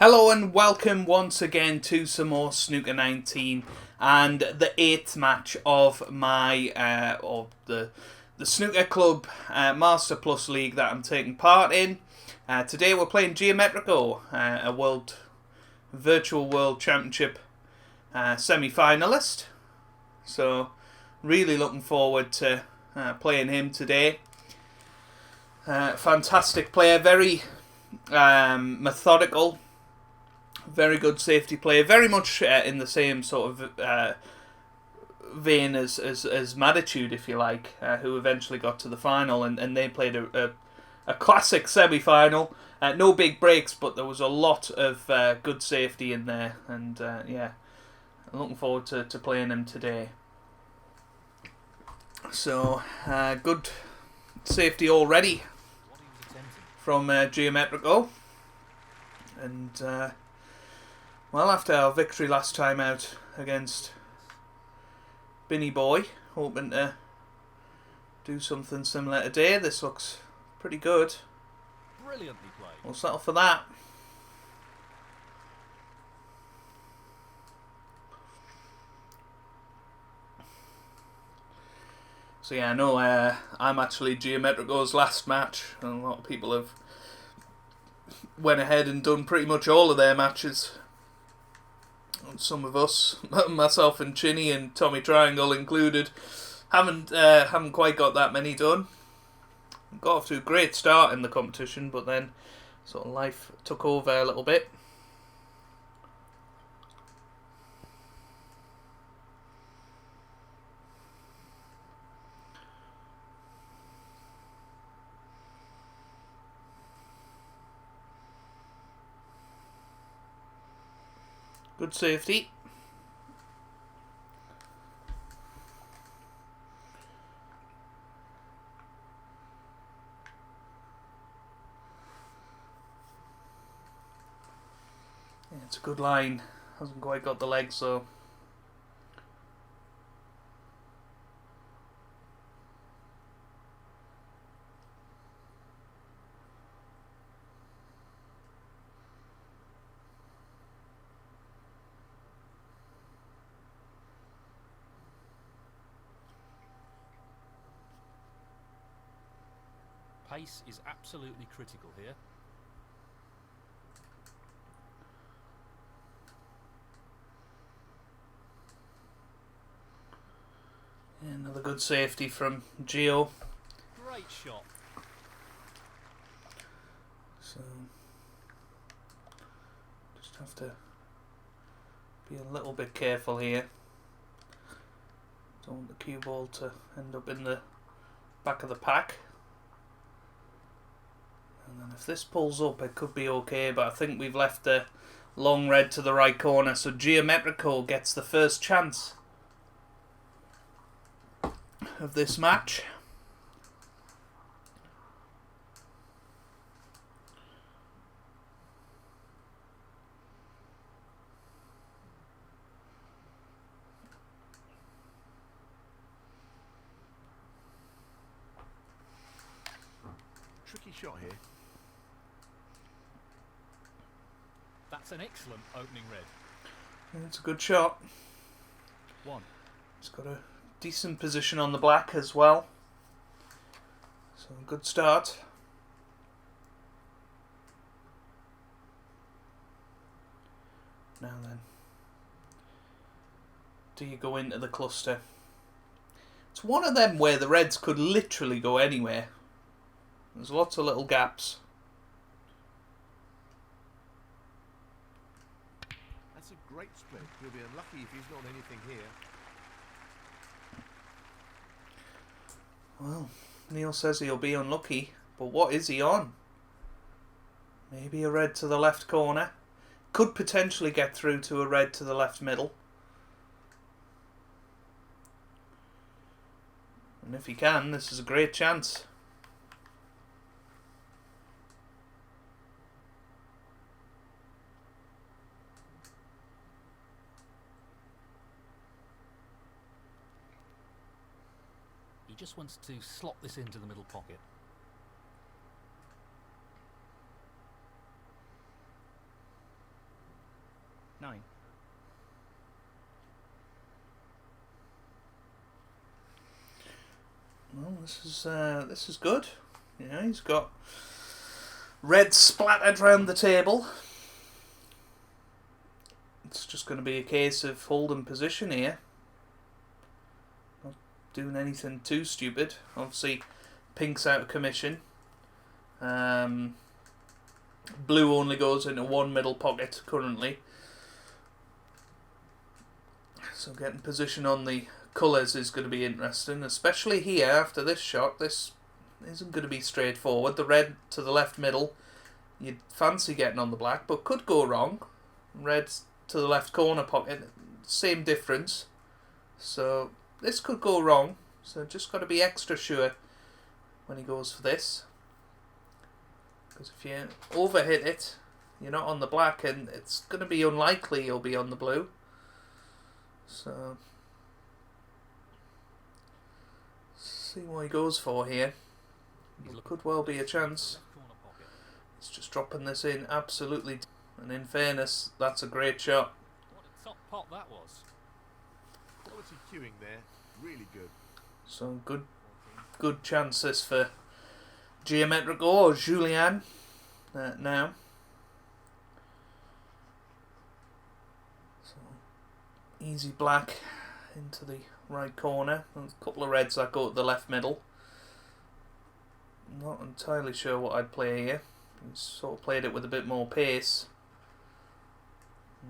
Hello and welcome once again to some more Snooker 19 and the 8th match of my the Snooker Club Master Plus League that I'm taking part in. Today we're playing Geometriko, a virtual world championship semi-finalist. So really looking forward to playing him today. Fantastic player, very methodical. Very good safety player, very much in the same sort of vein as Maditude, if you like, who eventually got to the final, and they played a classic semi-final. No big breaks, but there was a lot of good safety in there, and yeah, I'm looking forward to playing him today. So, good safety already from Geometriko, and well, after our victory last time out against Binny Boy, hoping to do something similar today. This looks pretty good. Brilliantly played. We'll settle for that. So yeah, I know I'm actually Geometriko's last match, and a lot of people have went ahead and done pretty much all of their matches. Some of us, myself and Chinny and Tommy Triangle included, haven't quite got that many done. Got off to a great start in the competition, but then sort of life took over a little bit. Good safety. Yeah, it's a good line. Hasn't quite got the legs though. Pace is absolutely critical here. Yeah, another good safety from Geo. Great shot. So just have to be a little bit careful here. Don't want the cue ball to end up in the back of the pack. And then if this pulls up, it could be okay, but I think we've left the long red to the right corner, so Geometriko gets the first chance of this match. Tricky shot here. That's an excellent opening red. Yeah, it's a good shot. One. It's got a decent position on the black as well. So a good start. Now then, do you go into the cluster? It's one of them where the reds could literally go anywhere. There's lots of little gaps. That's a great split. He'll be unlucky if he's not on anything here. Well, Neil says he'll be unlucky, but what is he on? Maybe a red to the left corner. Could potentially get through to a red to the left middle. And if he can, this is a great chance. He just wants to slot this into the middle pocket. 9. Well, this is good. Yeah, he's got red splattered around the table. It's just going to be a case of holding position here. Not doing anything too stupid. Obviously, pink's out of commission. Blue only goes into one middle pocket currently. So getting position on the colours is going to be interesting, especially here after this shot. This isn't going to be straightforward. The red to the left middle, you'd fancy getting on the black, but could go wrong. Red to the left corner pocket, same difference. So this could go wrong. So just got to be extra sure when he goes for this. Because if you overhit it, you're not on the black, and it's going to be unlikely you'll be on the blue. So, see what he goes for here. It could well be a chance. He's just dropping this in absolutely. And in fairness, that's a great shot. What a top pot that was. Quality cueing there, really good. So good chances for Geometriko or Julian now. So easy black into the right corner. There's a couple of reds that go to the left middle. Not entirely sure what I'd play here. Sort of played it with a bit more pace.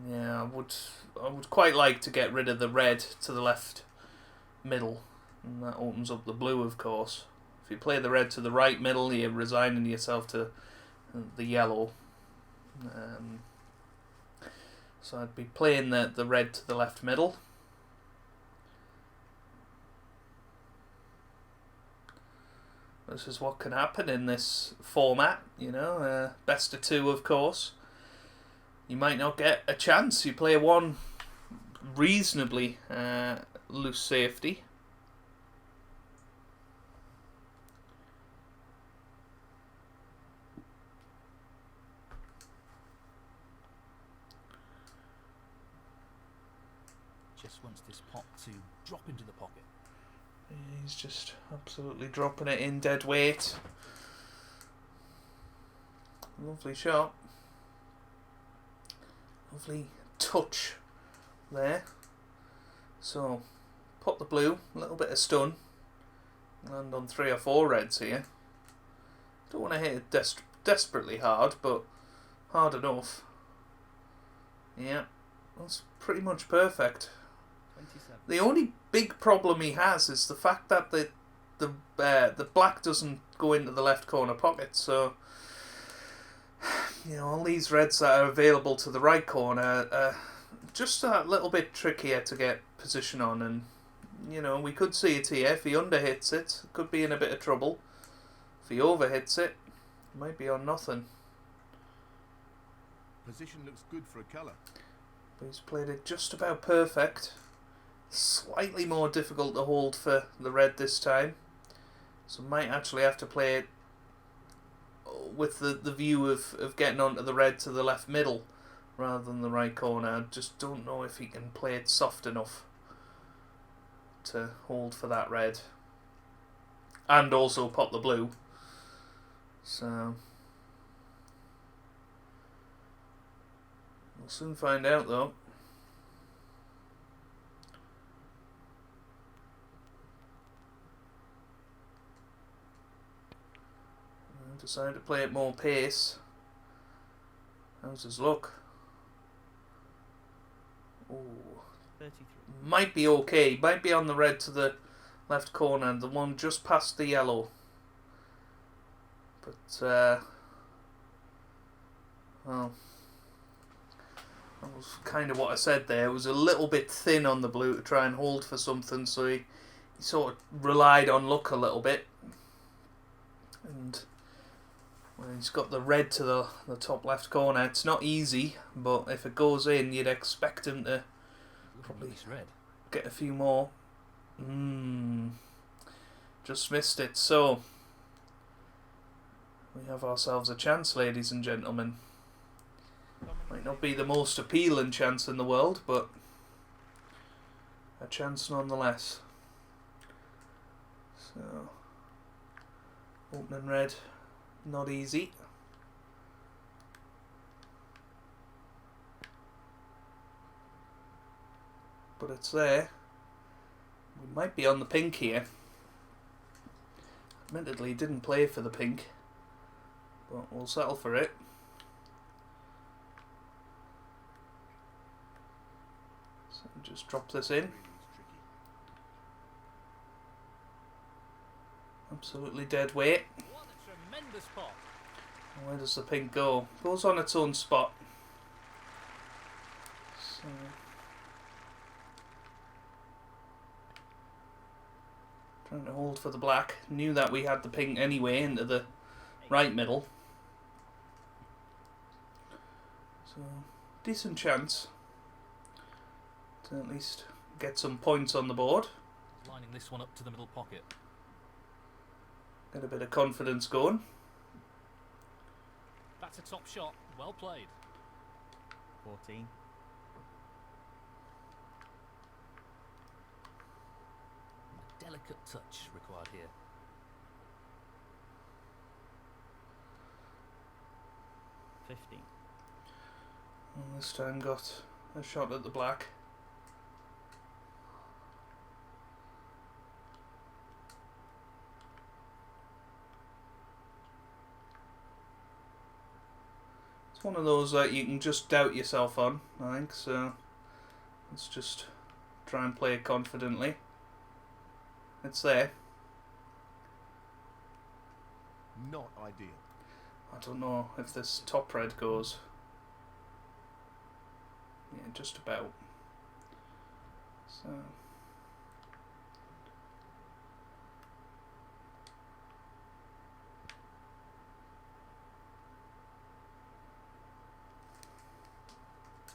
Yeah, I would quite like to get rid of the red to the left middle, and that opens up the blue, of course. If you play the red to the right middle, you're resigning yourself to the yellow. So I'd be playing the red to the left middle. This is what can happen in this format, you know, best of two, of course. You might not get a chance. You play one reasonably loose safety. Just wants this pot to drop into the pocket. He's just absolutely dropping it in dead weight. Lovely shot. Lovely touch there. So, pop the blue, a little bit of stun. Land on 3 or 4 reds here. Don't want to hit it desperately hard, but hard enough. Yeah, that's pretty much perfect. 27. The only big problem he has is the fact that the black doesn't go into the left corner pocket. So, you know, all these reds that are available to the right corner are just a little bit trickier to get position on. And, you know, we could see it here. If he underhits it, could be in a bit of trouble. If he overhits it, might be on nothing. Position looks good for a colour. But he's played it just about perfect. Slightly more difficult to hold for the red this time. So might actually have to play it with the view of getting onto the red to the left middle rather than the right corner. I just don't know if he can play it soft enough to hold for that red. And also pop the blue. So we'll soon find out though. Decided to play it more pace. How's his look? Ooh. 33. Might be okay. Might be on the red to the left corner, the one just past the yellow. But, well, that was kind of what I said there. It was a little bit thin on the blue to try and hold for something, so he sort of relied on luck a little bit. And well, he's got the red to the top left corner. It's not easy, but if it goes in, you'd expect him to probably red. get a few more. Just missed it. So we have ourselves a chance, ladies and gentlemen. Might Might not be the most appealing chance in the world, but a chance nonetheless. So, opening red, not easy. But it's there. We might be on the pink here. Admittedly, didn't play for the pink, but we'll settle for it. So just drop this in. Absolutely dead weight. What a tremendous pot. Where does the pink go? Goes on its own spot. So trying to hold for the black. Knew that we had the pink anyway into the right middle. So decent chance to at least get some points on the board. Lining this one up to the middle pocket. Get a bit of confidence going. That's a top shot. Well played. 14. A delicate touch required here. $15. And this time got a shot at the black. It's one of those that you can just doubt yourself on, I think, so let's just try and play it confidently. It's there. Not ideal. I don't know if this top red goes. Yeah, just about. So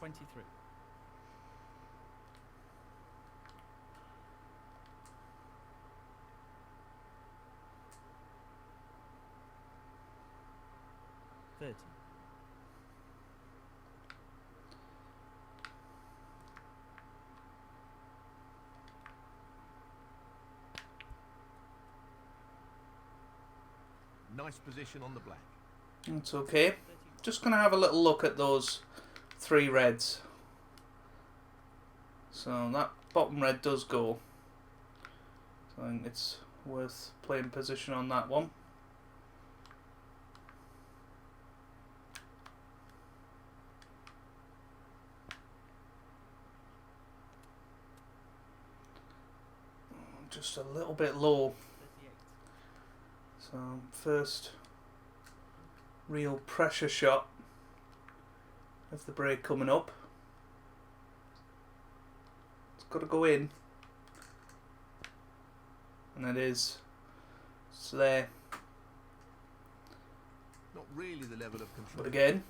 $23. $30. Nice position on the black. it's okay. Just gonna have a little look at those three reds. So that bottom red does go. So I think it's worth playing position on that one. Just a little bit low. 38. So first real pressure shot of the break coming up. It's got to go in. And it is. It's there. Not really the level of control. But again,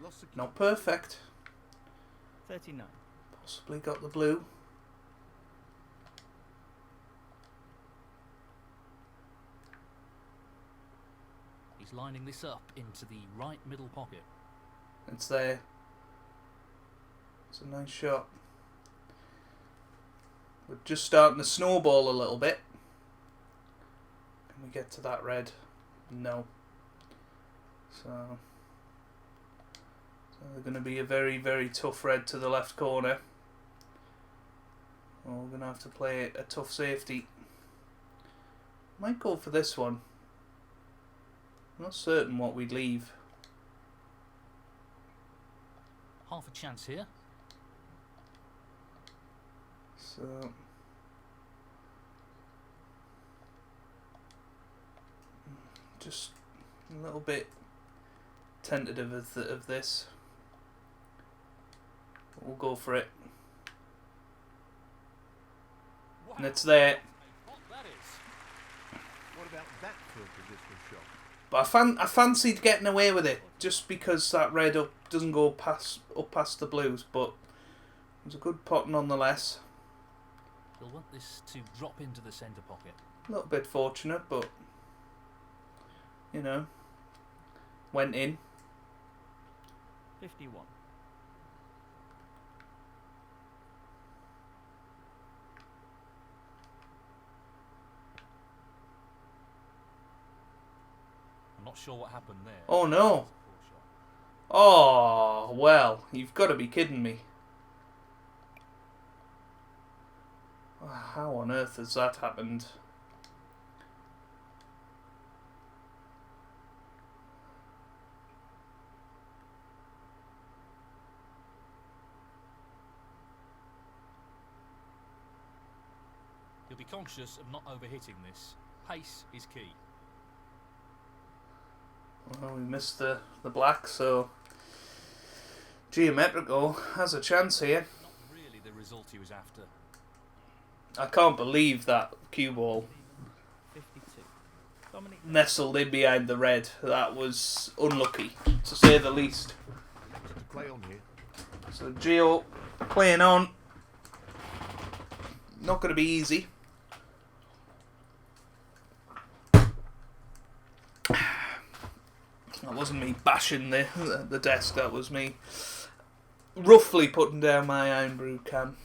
Lost the key. not perfect. 39. Possibly got the blue. He's lining this up into the right middle pocket. It's there. It's a nice shot. We're just starting to snowball a little bit. Can we get to that red? No. So they're going to be a very, very tough red to the left corner. Well, we're going to have to play a tough safety. Might go for this one. Not certain what we'd leave. Half a chance here. So just a little bit tentative of this. But we'll go for it. Wow. And it's there. A pot that is. What about that for a positional shot? But I fancied getting away with it just because that red up doesn't go up past the blues. But it was a good pot nonetheless. He'll want this to drop into the centre pocket. A little bit fortunate, but you know, went in. 51. Not sure what happened there. Oh no. Poor shot. Oh, well, you've got to be kidding me. How on earth has that happened? You'll be conscious of not overhitting this. Pace is key. Well, we missed the black, so Geometriko has a chance here. Not really the result he was after. I can't believe that cue ball 52. Dominic. nestled in behind the red. That was unlucky, to say the least. To play on here. So Geo playing on. Not going to be easy. That wasn't me bashing the desk, that was me roughly putting down my iron brew can.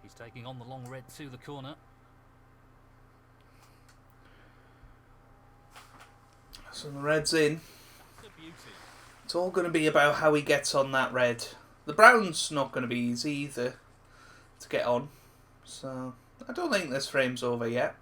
He's taking on the long red to the corner. So the red's in. The beauty. It's all going to be about how he gets on that red. The brown's not going to be easy either to get on. So I don't think this frame's over yet.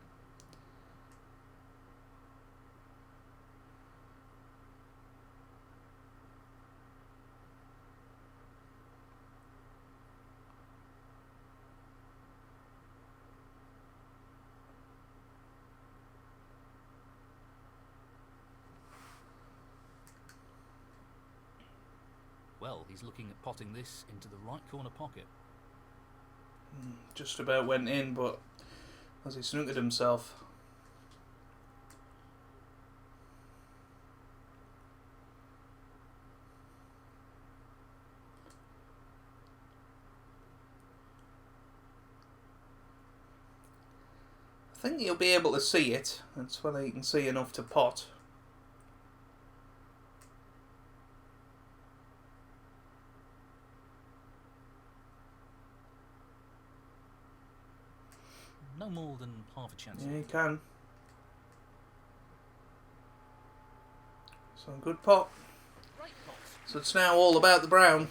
Well, he's looking at potting this into the right corner pocket. Just about went in, but as he snookered himself. I think you'll be able to see it. That's whether you can see enough to pot. No more than half a chance. Yeah, you can. So good pot. Great pot. So it's now all about the brown.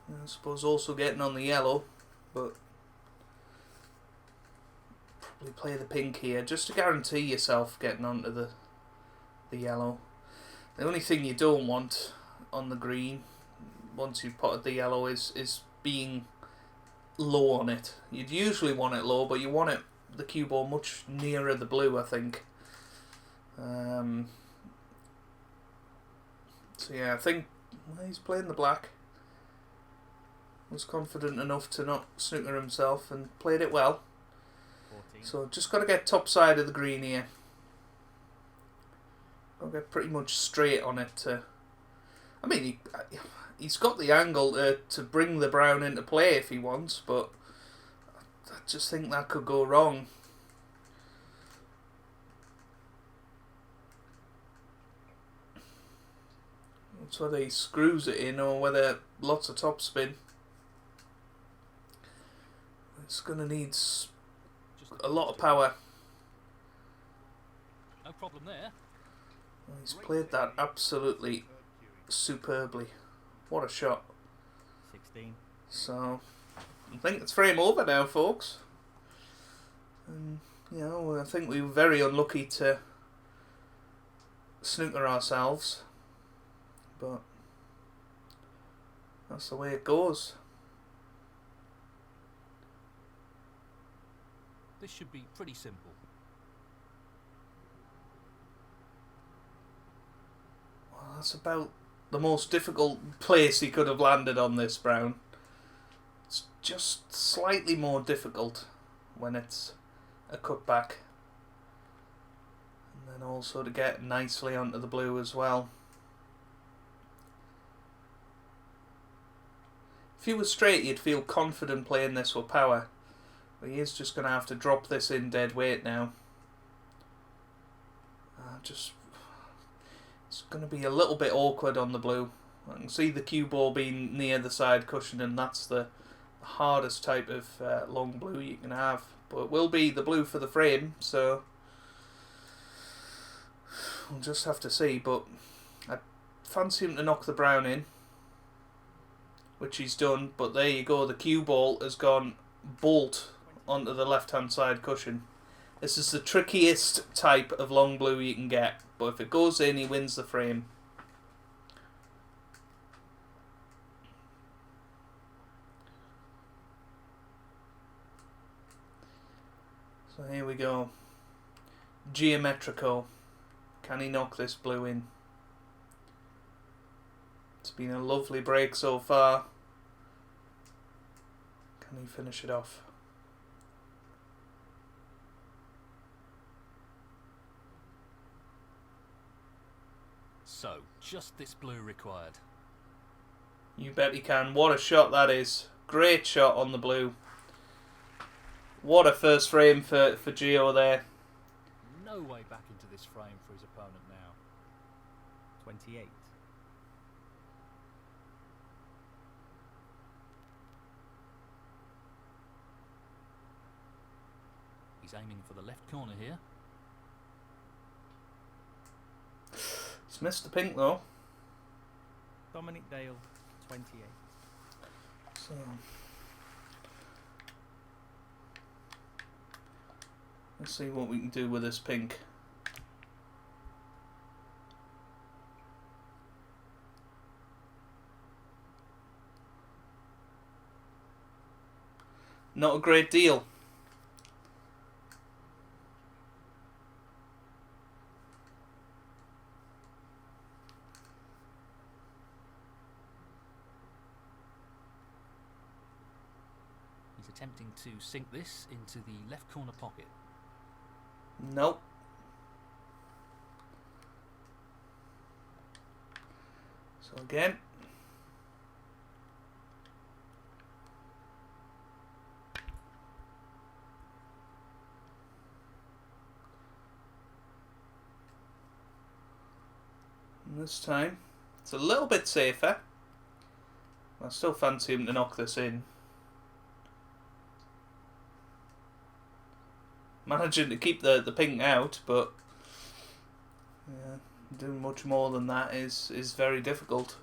I suppose also getting on the yellow, but probably play the pink here just to guarantee yourself getting onto the yellow. The only thing you don't want on the green once you've potted the yellow is being low on it. You'd usually want it low, but you want it the cue ball much nearer the blue, I think. So yeah, I think he's playing the black. Was confident enough to not snooker himself and played it well. 14. So just got to get top side of the green here. Got to get pretty much straight on it. I mean, he's got the angle to bring the brown into play if he wants, but I just think that could go wrong. It's whether he screws it in or whether lots of topspin. It's going to need Just a lot of power. No problem there. He's played that absolutely superbly. What a shot. 16. So, I think it's frame over now, folks. And, you know, I think we were very unlucky to snooker ourselves. But that's the way it goes. This should be pretty simple. Well, that's about the most difficult place he could have landed on this brown. It's just slightly more difficult when it's a cutback. And then also to get nicely onto the blue as well. If you were straight, you'd feel confident playing this with power. But he is just going to have to drop this in dead weight now. It's going to be a little bit awkward on the blue. I can see the cue ball being near the side cushion, and that's the hardest type of long blue you can have. But it will be the blue for the frame, so we'll just have to see. But I fancy him to knock the brown in, which he's done. But there you go, the cue ball has gone bolt onto the left hand side cushion. This is the trickiest type of long blue you can get, but if it goes in, he wins the frame. So here we go. Geometriko. Can he knock this blue in? It's been a lovely break so far. Can he finish it off? So, just this blue required. You bet he can. What a shot that is. Great shot on the blue. What a first frame for Geo there. No way back into this frame for his opponent now. 28. He's aiming for the left corner here. He's missed the pink though. Dominic Dale, 28. So let's see what we can do with this pink. Not a great deal. He's attempting to sink this into the left corner pocket. Nope. So again. And this time, it's a little bit safer. I still fancy him to knock this in. Managing to keep the pink out, but yeah, doing much more than that is very difficult.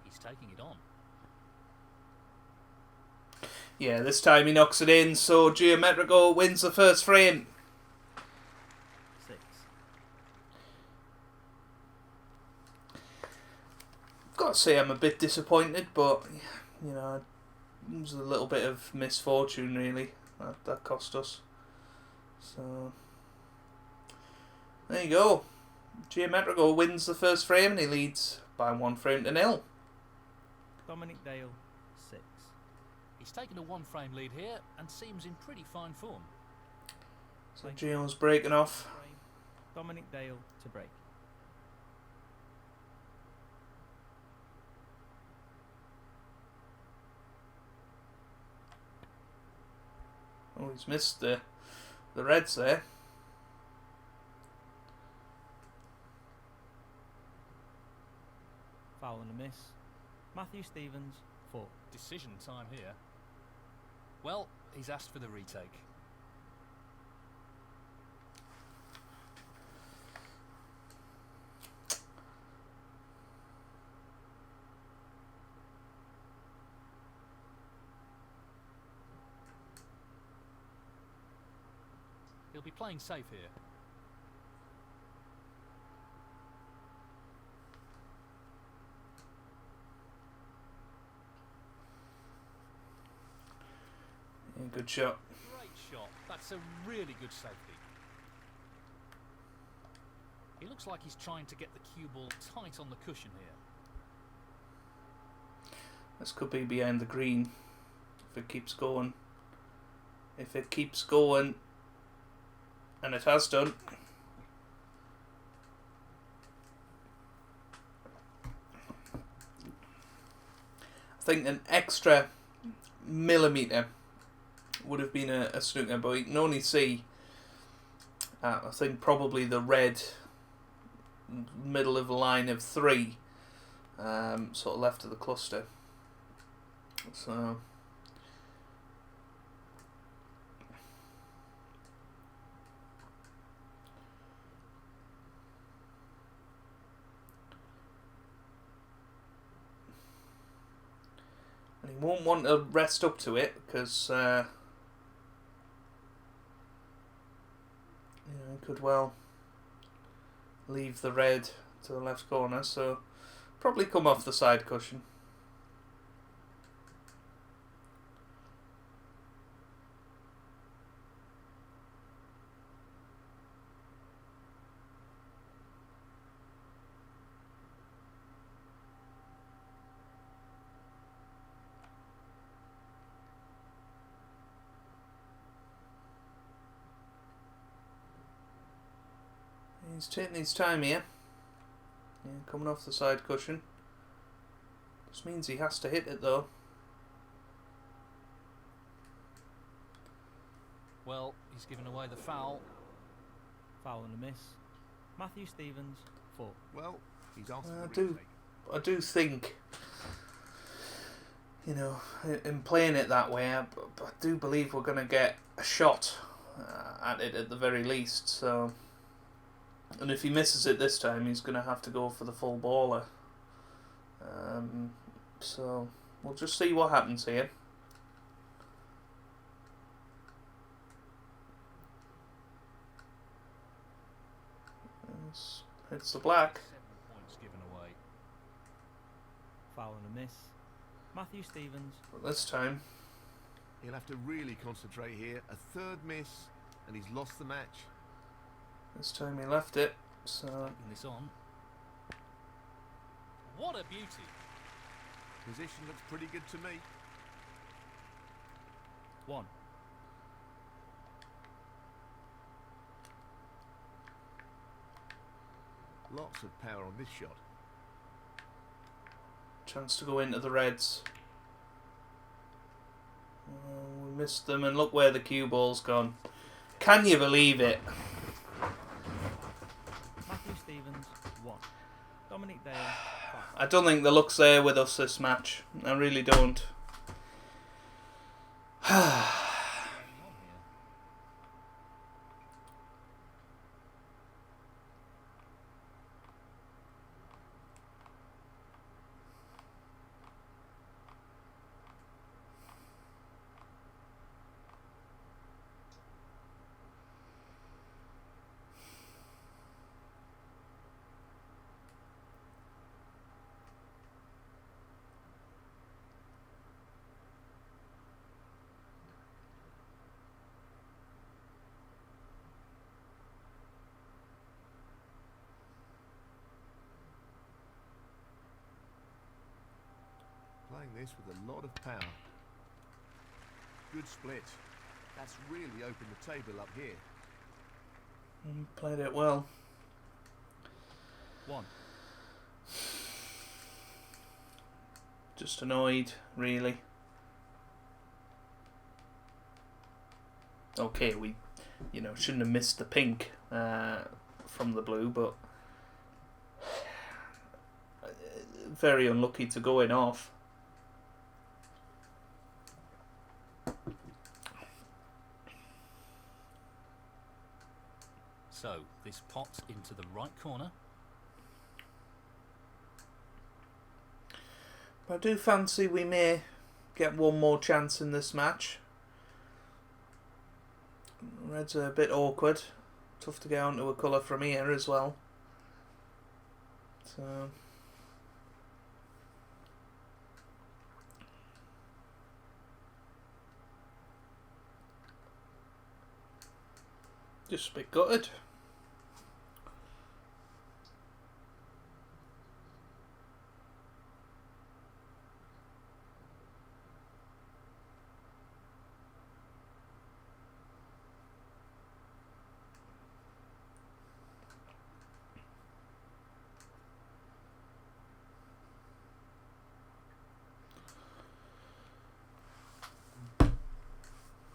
He's taking it on. Yeah, this time he knocks it in, so Geometriko wins the first frame. 6. Got to say I'm a bit disappointed, but you know, it was a little bit of misfortune really that cost us. So there you go. Geometriko wins the first frame and he leads by 1 frame to 0. Dominic Dale, 6. He's taken a 1 frame lead here and seems in pretty fine form. So Geo's breaking off. Dominic Dale to break. Oh, he's missed the reds there. Foul and a miss. Matthew Stevens, 4. Decision time here. Well, he's asked for the retake. He'll be playing safe here. Yeah, good shot. Great shot. That's a really good safety. He looks like he's trying to get the cue ball tight on the cushion here. This could be behind the green if it keeps going. If it keeps going, and it has done. think an extra millimetre would have been a snooker, but you can only see, I think, probably the red middle of the line of 3, sort of left of the cluster. So and he won't want to rest up to it because he could well leave the red to the left corner, so probably come off the side cushion. He's taking his time here. Yeah, coming off the side cushion. This means he has to hit it though. Well, he's given away the foul. Foul and a miss. Matthew Stevens, 4. Well, he's asked I for do. the retake. I do think, in playing it that way, I do believe we're going to get a shot at it at the very least. So, and if he misses it this time, he's going to have to go for the full baller. So we'll just see what happens here. It's the black. 7 points given away. Foul and a miss. Matthew Stevens, But this time, He'll have to really concentrate here. A third miss, and he's lost the match. he left it. So Taking this on. What a beauty. Position looks pretty good to me. 1. Lots of power on this shot. chance to go into the reds. We missed them, and look where the cue ball's gone. Can you believe it? Matthew Stevens, 1. Dominic Dale, 5. I don't think the luck's there with us this match. I really don't. Playing this with a lot of power. Good split. That's really opened the table up here. Played it well. 1. Just annoyed, really. Okay, we, shouldn't have missed the pink from the blue, but very unlucky to go in off. So, this pot into the right corner. I do fancy we may get one more chance in this match. Reds are a bit awkward. Tough to get onto a colour from here as well. So just a bit gutted.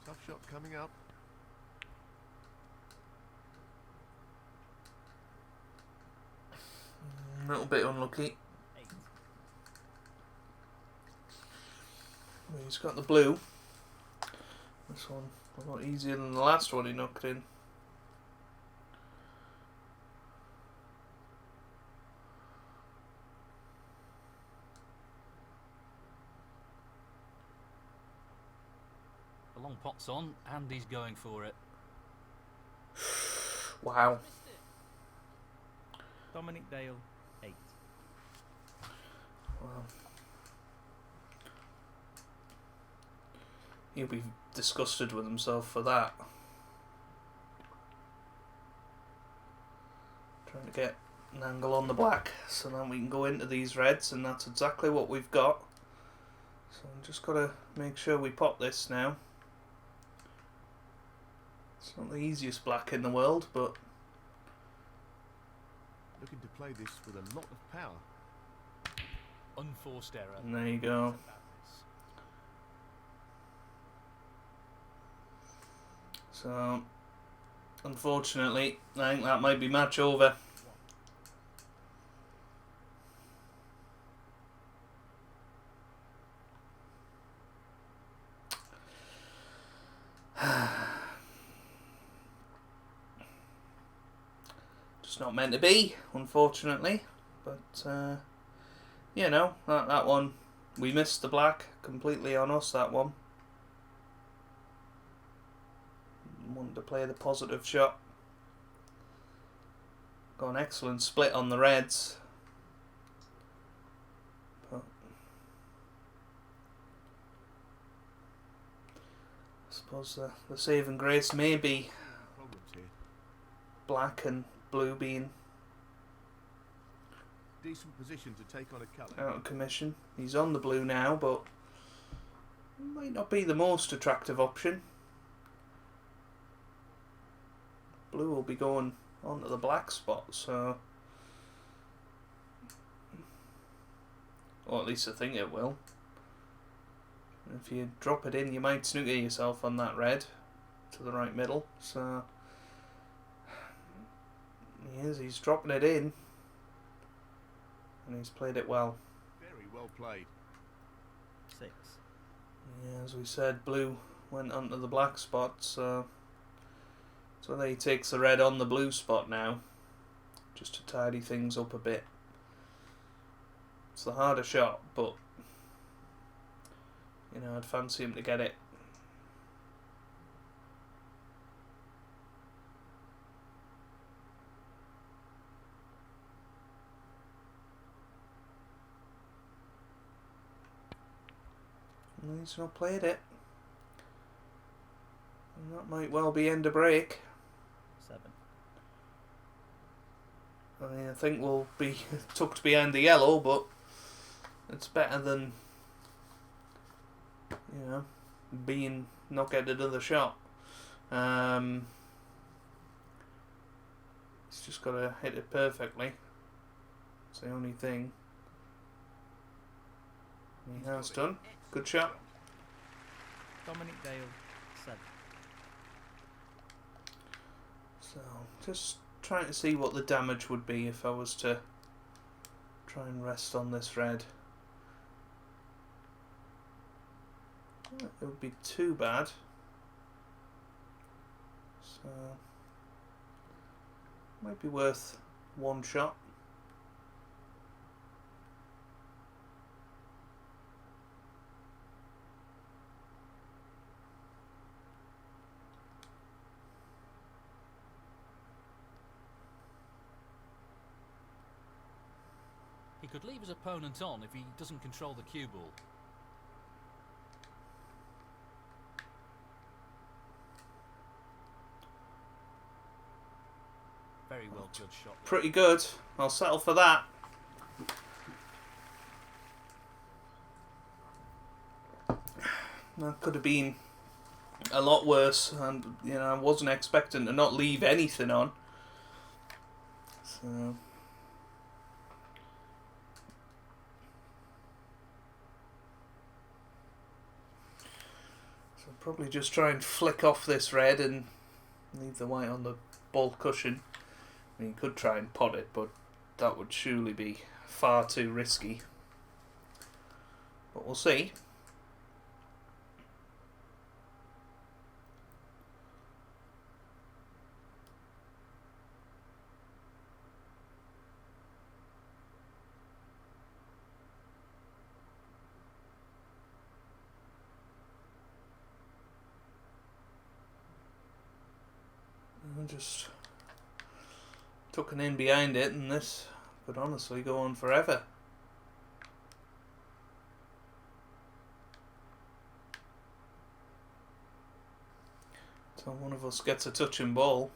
Tough shot coming up. A little bit unlucky. 8. He's got the blue. This one a lot easier than the last one he knocked in. The long pot's on, and he's going for it. Wow. Dominic Dale, 8. Wow. He'll be disgusted with himself for that. Trying to get an angle on the black so then we can go into these reds, and that's exactly what we've got. So I'm just got to make sure we pop this now. It's not the easiest black in the world, but Looking to play this with a lot of power. Unforced error. and there you go. So unfortunately, I think that might be match over. Just not meant to be, unfortunately. But you know, that one, we missed the black completely on us. That one. Wanted to play the positive shot. Got an excellent split on the reds. But I suppose the saving grace may be Problems here. black and blue being Decent position to take on a colour. out of commission. He's on the blue now, but might not be the most attractive option. Blue will be going onto the black spot, so, or at least I think it will. If you drop it in, you might snooker yourself on that red to the right middle. So he's dropping it in, and he's played it well. Very well played. 6. Yeah, as we said, blue went onto the black spot, so whether he takes the red on the blue spot now, just to tidy things up a bit. It's the harder shot, but you know, I'd fancy him to get it. And he's not played it. And that might well be end of break. 7. I mean, I think we'll be tucked behind the yellow, but it's better than, you know, being not getting another shot. He's just got to hit it perfectly. It's the only thing. He has done. Good shot. Dominic Dale, 7. So, just trying to see what the damage would be if I was to try and rest on this red. It would be too bad. So, might be worth one shot. He could leave his opponent on if he doesn't control the cue ball. Very well judged shot. Pretty good. I'll settle for that. That could have been a lot worse, and you know, I wasn't expecting to not leave anything on. So Probably just try and flick off this red and leave the white on the ball cushion. I mean, you could try and pot it, but that would surely be far too risky. But we'll see. I just took an in behind it, and this could honestly go on forever. So one of us gets a touching ball.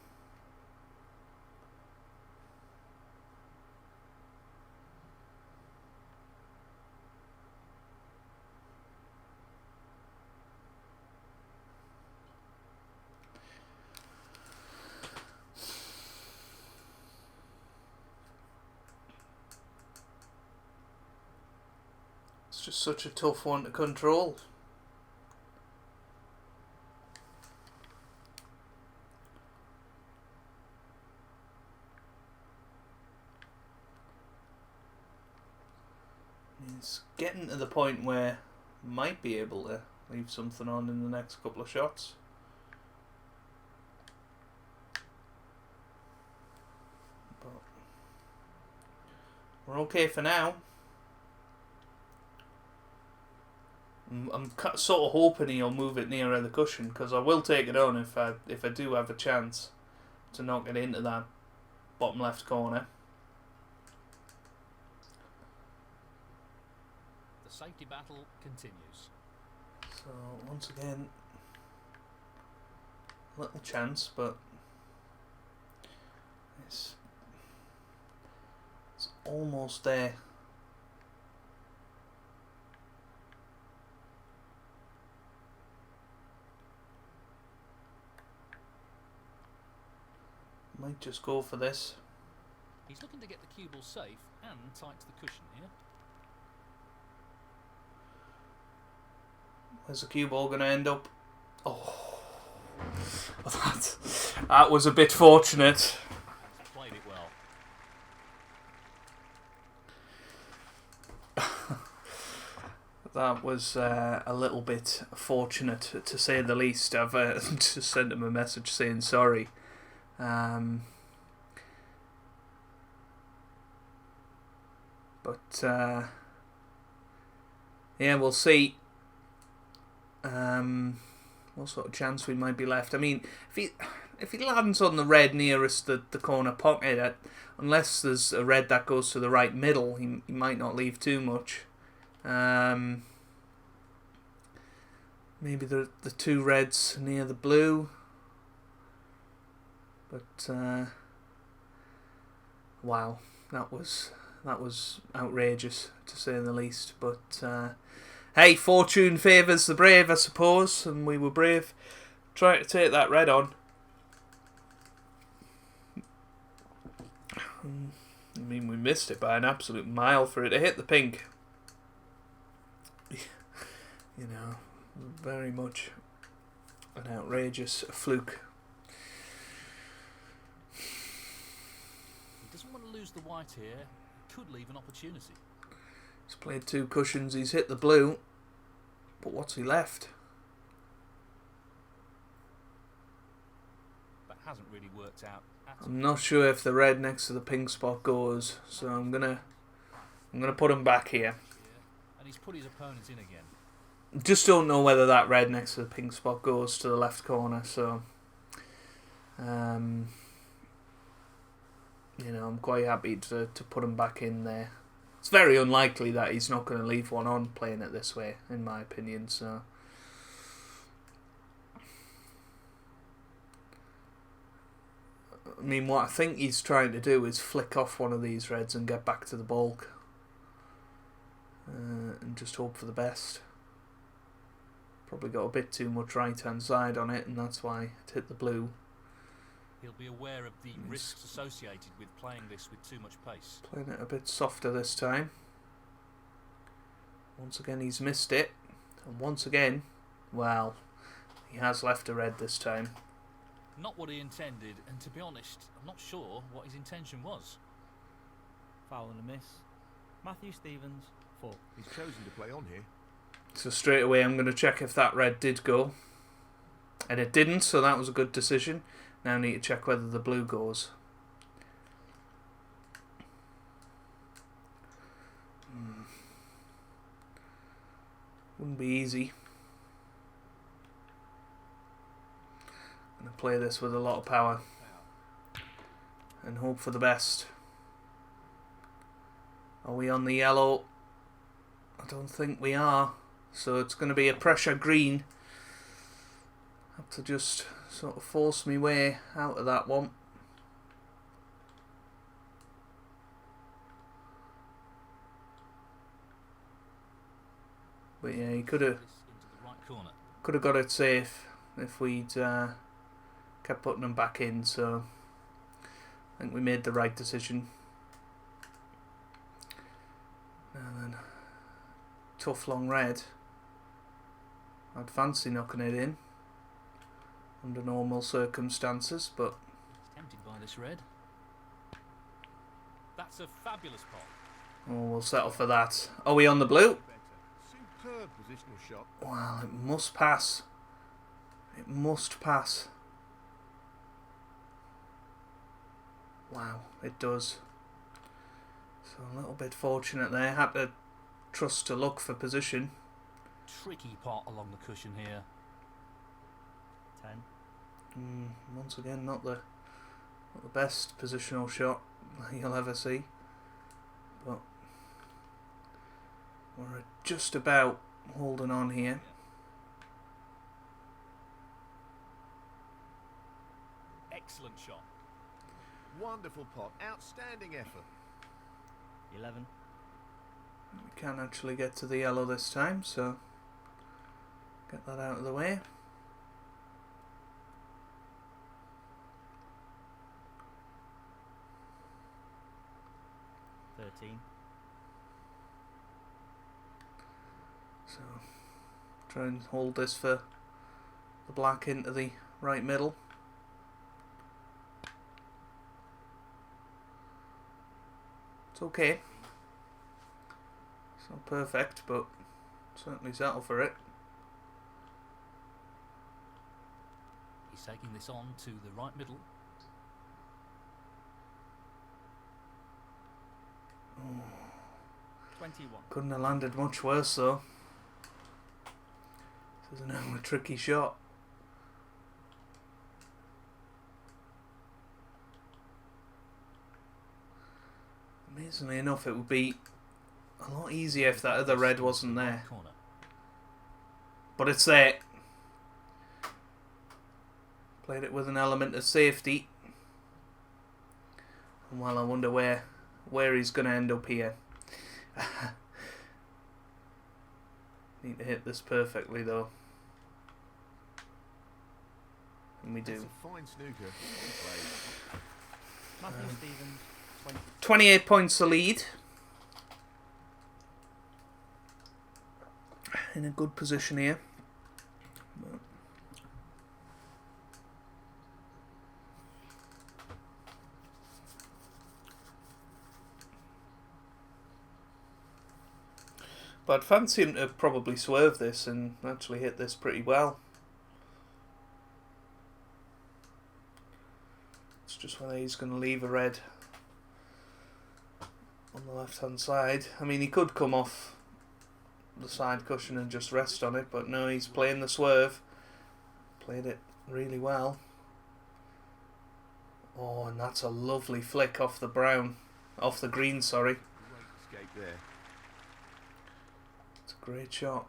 It's just such a tough one to control. It's getting to the point where I might be able to leave something on in the next couple of shots. But we're okay for now. I'm sort of hoping he'll move it nearer the cushion, because I will take it on if I do have a chance to knock it into that bottom left corner. The safety battle continues. So once again, little chance, but it's almost there. Might just go for this. He's looking to get the cue ball safe and tight to the cushion here. Where's the cue ball going to end up? Oh, that was a bit fortunate. He's played it well. That was a little bit fortunate, to say the least. I've just sent him a message saying sorry. But yeah, we'll see what sort of chance we might be left. I mean, if he lands on the red nearest the corner pocket, unless there's a red that goes to the right middle, he might not leave too much. Maybe the two reds near the blue. But wow, that was outrageous, to say the least. But hey, fortune favours the brave, I suppose, and we were brave trying to take that red on. I mean, we missed it by an absolute mile for it to hit the pink. You know, very much an outrageous fluke. He doesn't want to lose the white here. Could leave an opportunity. He's played two cushions, he's hit the blue, but what's he left? That hasn't really worked out at all. I'm not sure if the red next to the pink spot goes, so I'm gonna put him back here. And he's put his opponent in again. Just don't know whether that red next to the pink spot goes to the left corner, so you know, I'm quite happy to put him back in there. It's very unlikely that he's not going to leave one on playing it this way, in my opinion, so I mean, what I think he's trying to do is flick off one of these reds and get back to the bulk, and just hope for the best. Probably got a bit too much right hand side on it, and that's why it hit the blue. He'll be aware of the risks associated with playing this with too much pace. Playing it a bit softer this time. Once again he's missed it, and once again, well, He has left a red this time. Not what he intended, and to be honest, I'm not sure what his intention was. Foul and a miss. Matthew Stevens, 4. He's chosen to play on here. So straight away I'm going to check if that red did go. And it didn't, so that was a good decision. Now I need to check whether the blue goes. Wouldn't be easy. I'm going to play this with a lot of power. And hope for the best. Are we on the yellow? I don't think we are. So it's going to be a pressure green. Have to just sort of force my way out of that one. But yeah, he could have got it safe if we'd kept putting them back in. So I think we made the right decision. And then tough long red. I'd fancy knocking it in under normal circumstances, but Tempted by this red. That's a fabulous pot. oh, we'll settle for that. Are we on the blue? Superb positional shot. Well, it must pass. It must pass. Wow, it does. So a little bit fortunate there. Had to trust to luck for position. Tricky pot along the cushion here. 10. Once again, not the best positional shot you'll ever see. But we're just about holding on here. Excellent shot. Wonderful pot. Outstanding effort. 11. We can actually get to the yellow this time, so get that out of the way. 13. So try and hold this for the black into the right middle. It's okay. It's not perfect, but certainly settle for it. He's taking this on to the right middle. Oh, 21. couldn't have landed much worse though. This is another tricky shot. Amazingly enough, it would be a lot easier if that other red wasn't there. Corner. But it's there. Played it with an element of safety. And well, I wonder where he's going to end up here. Need to hit this perfectly though. And we do. It's a fine snooker. Matthew Stevens, 20. 28 points to lead. In a good position here. But I'd fancy him to probably swerve this and actually hit this pretty well. It's just whether he's going to leave a red on the left hand side. I mean, he could come off the side cushion and just rest on it, but no, he's playing the swerve. Played it really well. Oh, and that's a lovely flick off the brown. Off the green, sorry. Great escape there. It's a great shot.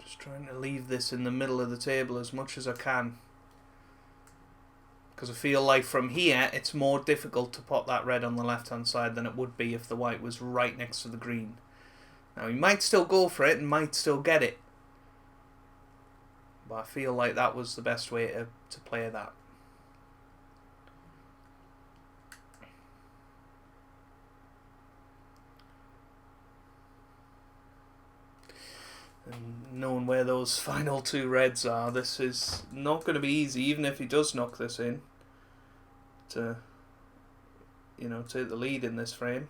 Just trying to leave this in the middle of the table as much as I can. Because I feel like from here it's more difficult to pot that red on the left hand side than it would be if the white was right next to the green. Now he might still go for it and might still get it. But I feel like that was the best way to play that. knowing where those final 2 reds are. This is not going to be easy, even if he does knock this in, to, you know, take the lead in this frame.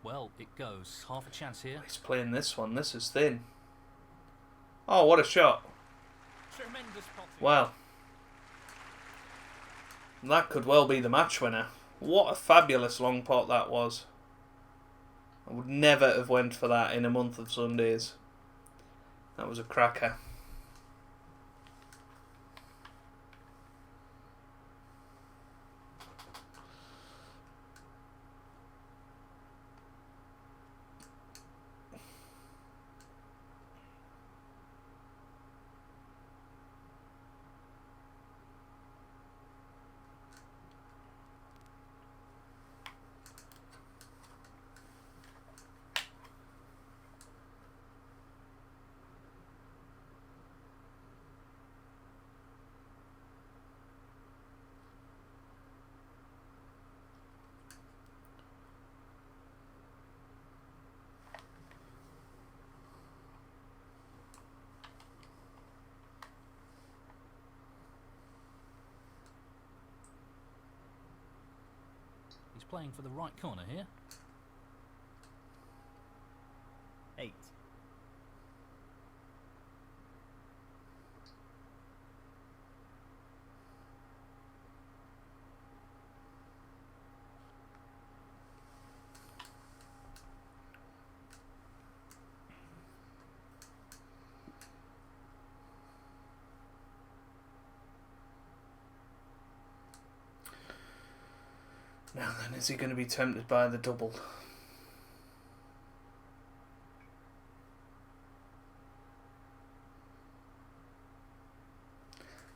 Well, it goes. Half a chance here. He's playing this one. This is thin. Oh, what a shot. Tremendous potting. Wow. That could well be the match winner. What a fabulous long pot that was. I would never have went for that in a month of Sundays. That was a cracker. He's playing for the right corner here. 8. Now then, is he going to be tempted by the double?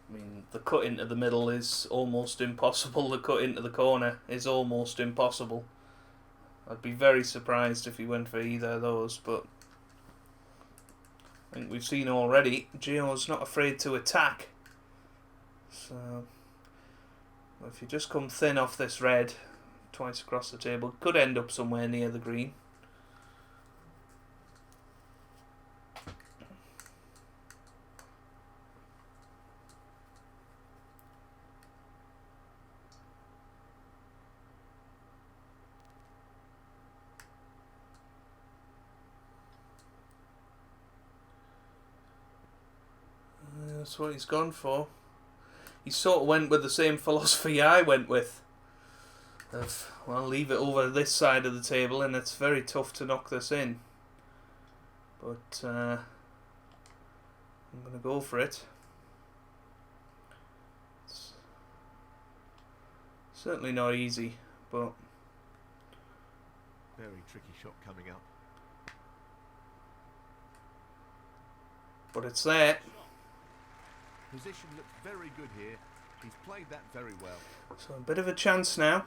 I mean, the cut into the middle is almost impossible. The cut into the corner is almost impossible. I'd be very surprised if he went for either of those, but I think we've seen already, Gio's not afraid to attack. So if you just come thin off this red twice across the table, could end up somewhere near the green. That's what he's gone for. He sort of went with the same philosophy I went with. Of, well, leave it over this side of the table and it's very tough to knock this in. But I'm going to go for it. It's certainly not easy, but... Very tricky shot coming up. But it's there. Position looks very good here. He's played that very well. So a bit of a chance now.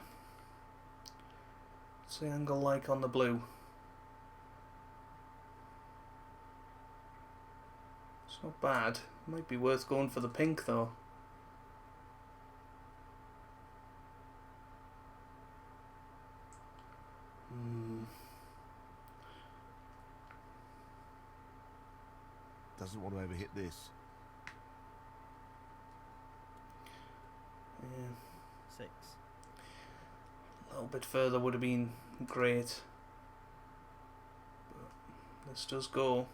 What's the angle like on the blue? It's not bad. Might be worth going for the pink though. Doesn't want to overhit this. Yeah. 6. A little bit further would have been great. But this does go.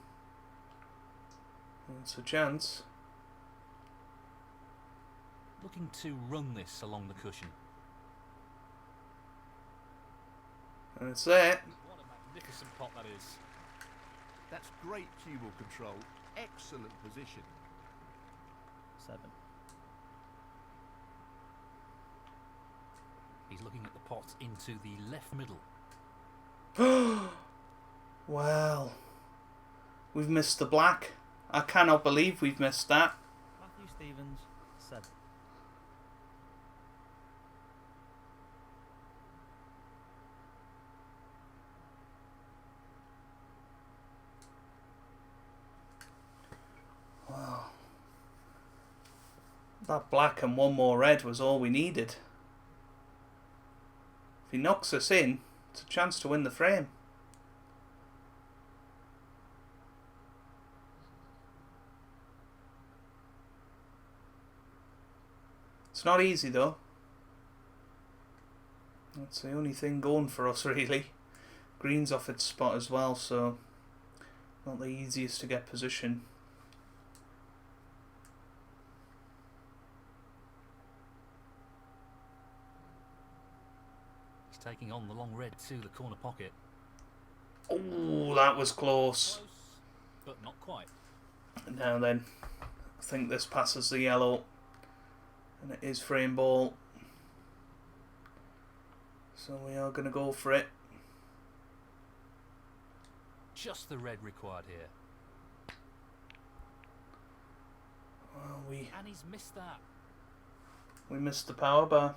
It's a chance. Looking to run this along the cushion. And it's there. What a magnificent pot that is. That's great cue ball control. Excellent position. 7. He's looking at the pot into the left middle. Well, we've missed the black. I cannot believe we've missed that. Matthew Stevens, 7. That black and one more red was all we needed. If he knocks us in, it's a chance to win the frame. It's not easy though. That's the only thing going for us really. Green's off its spot as well, so not the easiest to get position. He's taking on the long red to the corner pocket. Oh, that was close. Close, but not quite. Now then, I think this passes the yellow, and it is frame ball. So we are going to go for it. Just the red required here. Well, And he's missed that. we missed the power bar.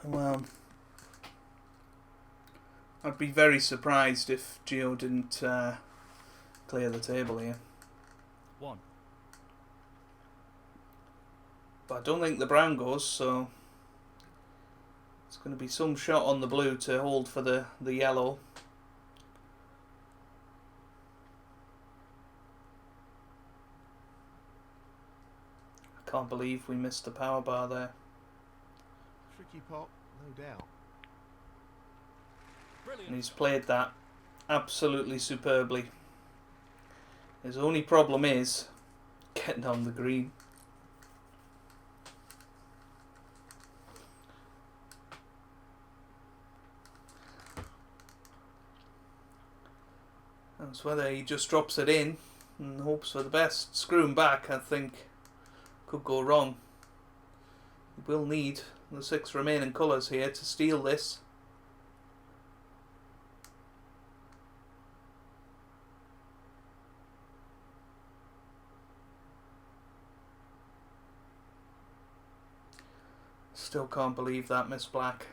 Well, I'd be very surprised if Geo didn't clear the table here. 1. But I don't think the brown goes, so it's going to be some shot on the blue to hold for the yellow. I can't believe we missed the power bar there. Tricky pot, no doubt. Brilliant. And he's played that absolutely superbly. His only problem is getting on the green. That's whether he just drops it in and hopes for the best. Screwing back, I think, could go wrong. He will need the 6 remaining colours here to steal this. Still can't believe that missed black.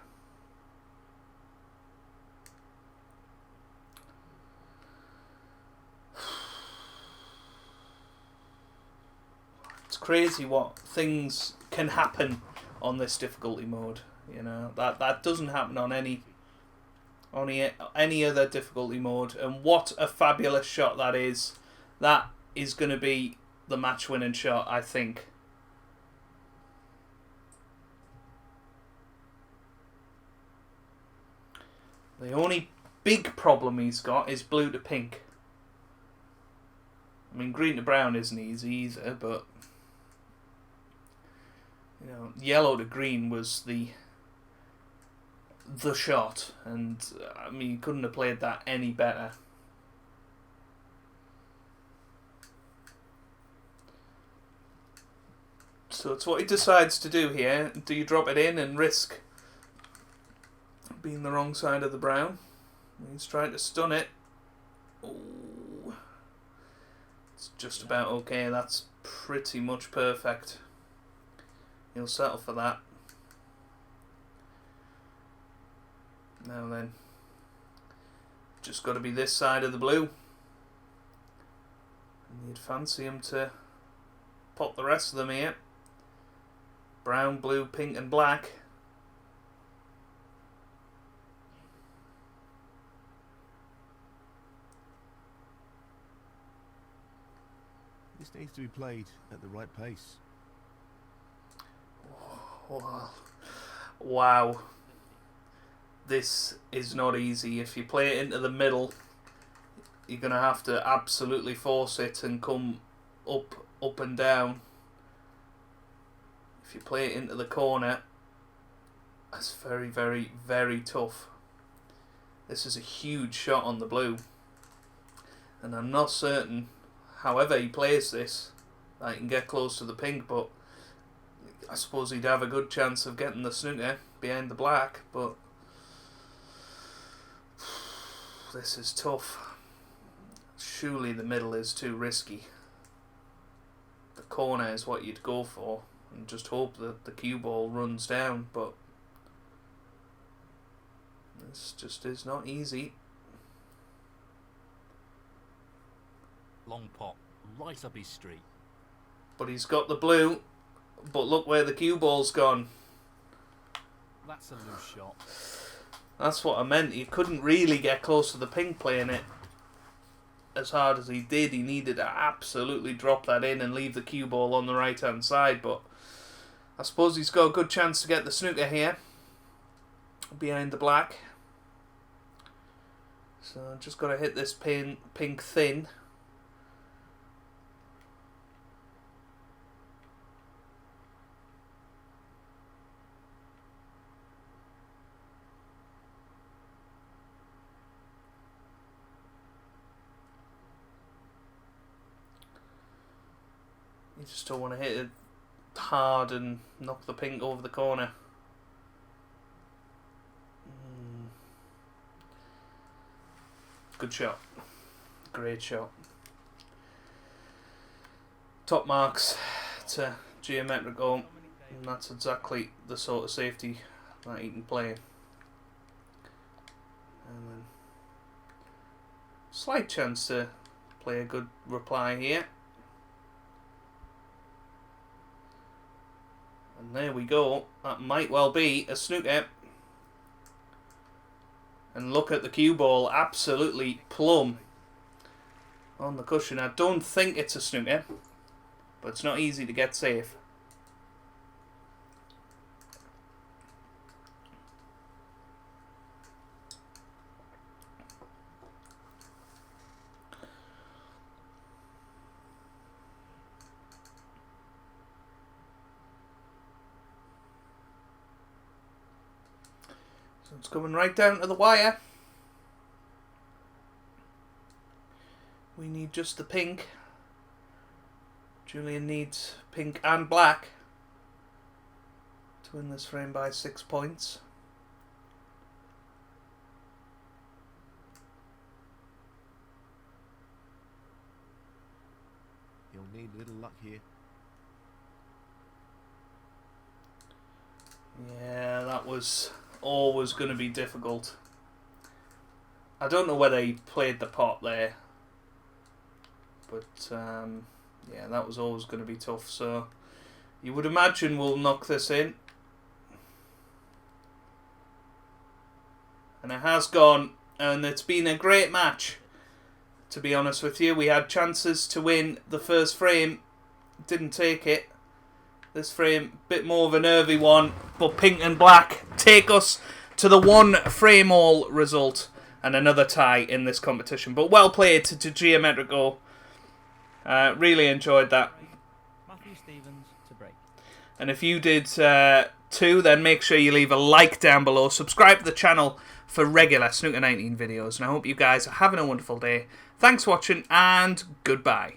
It's crazy what things can happen on this difficulty mode. You know, that doesn't happen on any other difficulty mode. And what a fabulous shot that is. That is going to be the match winning shot, I think. The only big problem he's got is blue to pink. I mean, green to brown isn't easy either, but you know, yellow to green was the shot, and I mean, he couldn't have played that any better. So it's what he decides to do here. Do you drop it in and risk being the wrong side of the brown? He's trying to stun it. Oh, it's just about okay. That's pretty much perfect. He'll settle for that. Now then, just got to be this side of the blue. And you'd fancy him to pop the rest of them here. Brown, blue, pink and black. This needs to be played at the right pace. Wow. This is not easy. If you play it into the middle, you're going to have to absolutely force it and come up and down. If you play it into the corner, that's very, very, very tough. This is a huge shot on the blue. And I'm not certain, however he plays this, that he can get close to the pink, but I suppose he'd have a good chance of getting the snooker behind the black, but this is tough. Surely the middle is too risky. The corner is what you'd go for and just hope that the cue ball runs down, but this just is not easy. Long pot, right up his street. But he's got the blue, but look where the cue ball's gone. That's a loose shot. That's what I meant. He couldn't really get close to the pink playing it as hard as he did. He needed to absolutely drop that in and leave the cue ball on the right hand side, but I suppose he's got a good chance to get the snooker here behind the black. So I'm just got to hit this pink thin. You just don't want to hit it hard and knock the pink over the corner. Good shot. Great shot. Top marks to Geometriko, and that's exactly the sort of safety that he can play. And then slight chance to play a good reply here. And there we go. That might well be a snooker. And look at the cue ball, absolutely plumb on the cushion. I don't think it's a snooker, but it's not easy to get safe. So it's coming right down to the wire. We need just the pink. Julian needs pink and black to win this frame by 6 points. You'll need a little luck here. Yeah, that was always going to be difficult. I don't know whether he played the pot there, but yeah, that was always going to be tough. So you would imagine we'll knock this in, and it has gone, and it's been a great match, to be honest with you. We had chances to win the first frame, didn't take it. This frame, bit more of a nervy one, but pink and black take us to the 1 frame all result and another tie in this competition. But well played to Geometriko. Really enjoyed that. Matthew Stevens to break. And if you did too, then make sure you leave a like down below. Subscribe to the channel for regular Snooker 19 videos. And I hope you guys are having a wonderful day. Thanks for watching and goodbye.